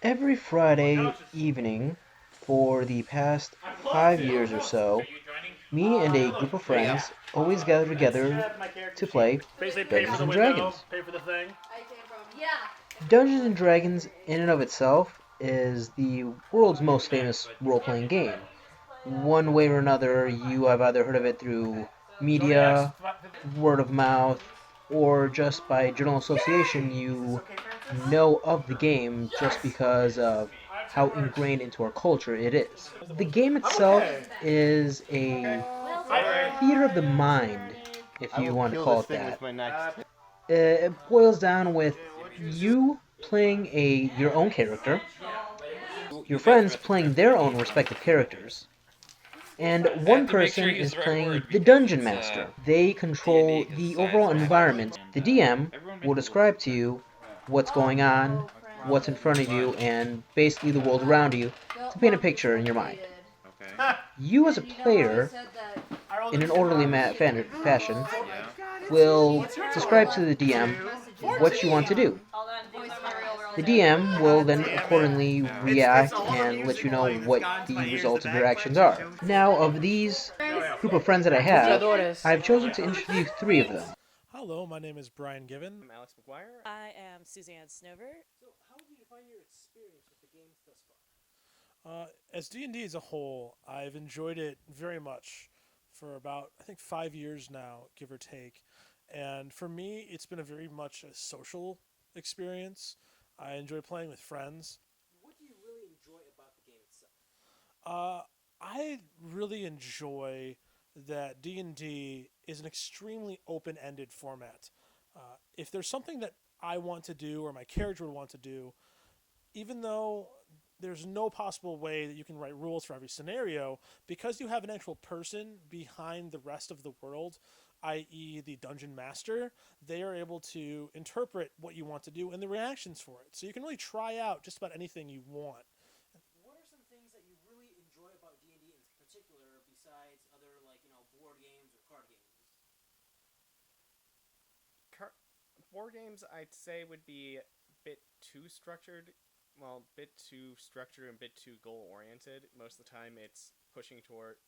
Every Friday evening for the past 5 years or so, me and a group of friends always gather together to play Basically, pay for Dungeons the and window, Dragons. pay for the thing. Dungeons and Dragons, in and of itself, is the world's most famous role playing game. One way or another, you have either heard of it through Joining X. media, word of mouth, or just by general association, you know of the game just because of how ingrained into our culture it is. The game I'm itself okay. is a I, theater of the mind, if I you will want to kill call this it thing that. with my next. It boils down with you playing your own character, your friends playing their own respective characters, and one person is playing the dungeon master. They control the overall environment. The DM will describe to you what's going on, what's in front of you, and basically the world around you to paint a picture in your mind. You, as a player, in an orderly fashion, will describe to the DM what you want to do. The DM will then accordingly react and let you know what the results of your actions are. Now, of these group of friends that I have, I've chosen to interview three of them. Hello, my name is Brian Given. I'm Alex McGuire. I am Suzanne Snover. How would you define your experience with the game thus far? As D&D as a whole, I've enjoyed it very much for about, I think, 5 years now, give or take. And for me, it's been a very much a social experience. I enjoy playing with friends. What do you really enjoy about the game itself? Uh, I really enjoy that D&D is an extremely open-ended format. If there's something that I want to do or my character would want to do, even though there's no possible way that you can write rules for every scenario, because you have an actual person behind the rest of the world, i.e., the dungeon master, they are able to interpret what you want to do and the reactions for it. So you can really try out just about anything you want. What are some things that you really enjoy about D&D in particular besides other board games or card games? Board games, I'd say, would be a bit too structured. Well, bit too structured and bit too goal oriented. Most of the time, it's pushing toward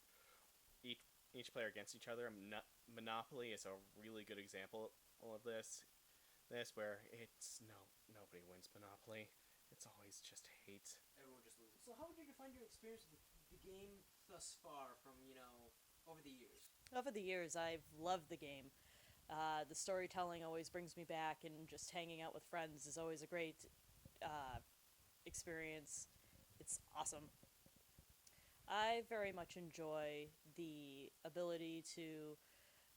each player against each other. Monopoly is a really good example of this. Where it's nobody wins Monopoly. It's always just hate. Everyone just loses. So how would you define your experience with the game thus far from, over the years? Over the years, I've loved the game. The storytelling always brings me back, and just hanging out with friends is always a great experience. It's awesome. I very much enjoy the ability to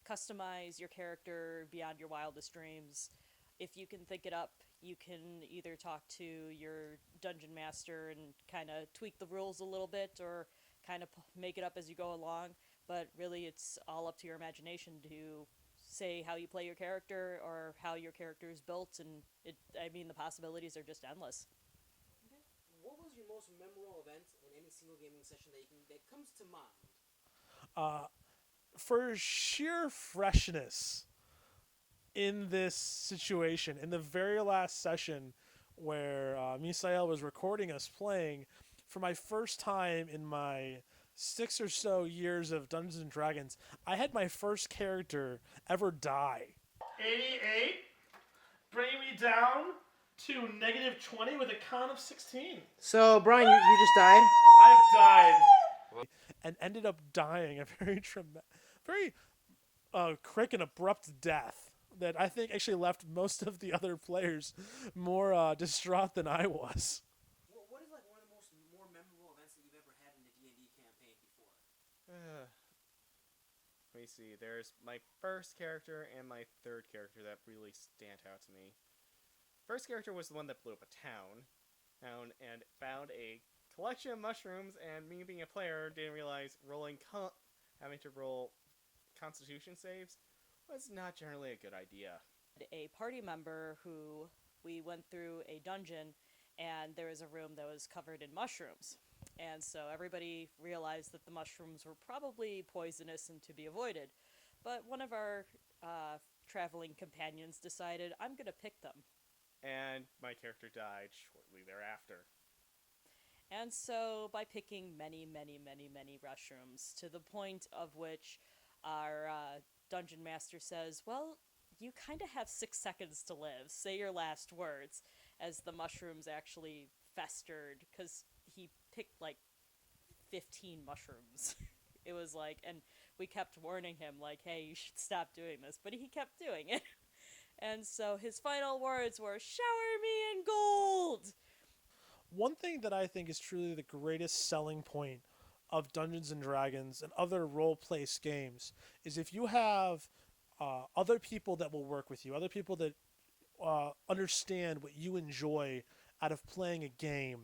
customize your character beyond your wildest dreams. If you can think it up, you can either talk to your dungeon master and kind of tweak the rules a little bit, or kind of make it up as you go along. But really, it's all up to your imagination to say how you play your character or how your character is built, and the possibilities are just endless. Okay. What was your most memorable event in any single gaming session that comes to mind? For sheer freshness in this situation, in the very last session where Misael was recording us playing, for my first time in my 6 or so years of Dungeons and Dragons, I had my first character ever die. 88, bringing me down to -20 with a count of 16. So, Brian, you just died? I've died. And ended up dying a very quick and abrupt death that I think actually left most of the other players more distraught than I was. What is one of the more memorable events that you've ever had in a D&D campaign before? Let me see. There's my first character and my third character that really stand out to me. First character was the one that blew up a town and found a collection of mushrooms, and me being a player didn't realize having to roll constitution saves was not generally a good idea. A party member who we went through a dungeon, and there was a room that was covered in mushrooms. And so everybody realized that the mushrooms were probably poisonous and to be avoided. But one of our traveling companions decided, I'm going to pick them. and my character died shortly thereafter. And so, by picking many, many, many, many mushrooms, to the point of which our dungeon master says, well, you kind of have 6 seconds to live. Say your last words, as the mushrooms actually festered, because he picked like 15 mushrooms. It was like, and we kept warning him, like, hey, you should stop doing this, but he kept doing it. And so his final words were, shower me in gold! One thing that I think is truly the greatest selling point of Dungeons and Dragons and other role place games is if you have other people that will work with you, other people that understand what you enjoy out of playing a game,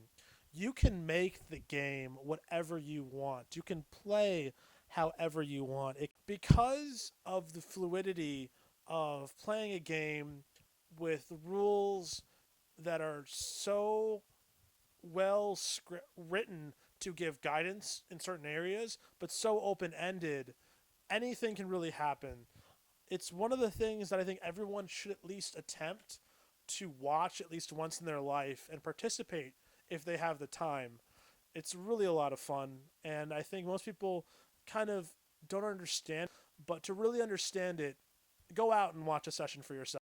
you can make the game whatever you want. You can play however you want. Because of the fluidity of playing a game with rules that are so written to give guidance in certain areas, but so open ended, anything can really happen. It's one of the things that I think everyone should at least attempt to watch at least once in their life and participate if they have the time. It's really a lot of fun, and I think most people kind of don't understand, but to really understand it, go out and watch a session for yourself.